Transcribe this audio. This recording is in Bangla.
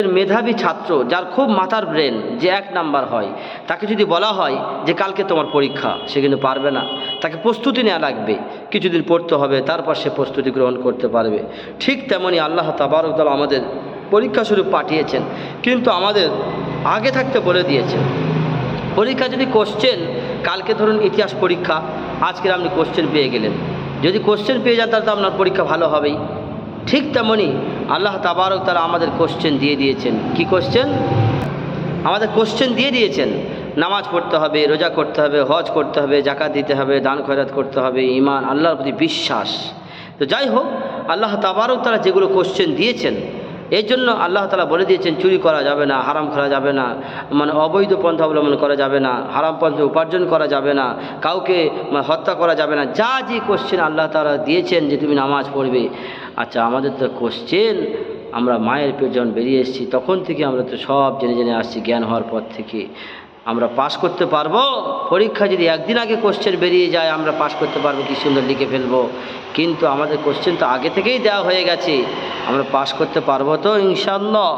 মেধাবী ছাত্র যার খুব মাথার ব্রেন, যে 1 নাম্বার হয়, তাকে যদি বলা হয় যে কালকে তোমার পরীক্ষা, সে কিন্তু পারবে না। তাকে প্রস্তুতি নেওয়া লাগবে, কিছুদিন পড়তে হবে, তারপর সে প্রস্তুতি গ্রহণ করতে পারবে। ঠিক তেমনি আল্লাহ তাবারক তাআলা আমাদের পরীক্ষা স্বরূপ পাঠিয়েছেন, কিন্তু আমাদের আগে থাকতে বলে দিয়েছেন পরীক্ষা যদি কোশ্চেন, কালকে ধরুন ইতিহাস পরীক্ষা, আজকের আপনি কোশ্চেন পেয়ে গেলেন, যদি কোশ্চেন পেয়ে যান তাহলে তো আপনার পরীক্ষা ভালো হবেই। ঠিক তেমনি আল্লাহ তাবারক তাআলা আমাদের কোশ্চেন দিয়ে দিয়েছেন। কি কোশ্চেন? আমাদের কোশ্চেন দিয়ে দিয়েছেন। নামাজ পড়তে হবে, রোজা করতে হবে, হজ করতে হবে, যাকাত দিতে হবে, দান খয়রাত করতে হবে, ঈমান, আল্লাহর প্রতি বিশ্বাস। তো যাই হোক, আল্লাহ তাবারক তাআলা যেগুলো কোশ্চেন দিয়েছেন, এই জন্য আল্লাহ তাআলা বলে দিয়েছেন চুরি করা যাবে না, হারাম করা যাবে না, মানে অবৈধ পন্থা অবলম্বন করা যাবে না, হারাম পন্থা উপার্জন করা যাবে না, কাউকে হত্যা করা যাবে না। যা যে কোশ্চেন আল্লাহ তাআলা দিয়েছেন যে তুমি নামাজ পড়বে। আচ্ছা, আমাদের তো কোশ্চেন, আমরা মায়ের পেট যখন বেরিয়ে এসেছি তখন থেকে আমরা তো সব জেনে জেনে আসছি, জ্ঞান হওয়ার পর থেকে। আমরা পাস করতে পারবো? পরীক্ষা যদি একদিন আগে কোশ্চেন বেরিয়ে যায়, আমরা পাস করতে পারবো, কি সুন্দর লিখে ফেলবো। কিন্তু আমাদের কোশ্চেন তো আগে থেকেই দেওয়া হয়ে গেছে, আমরা পাস করতে পারবো তো ইনশাআল্লাহ?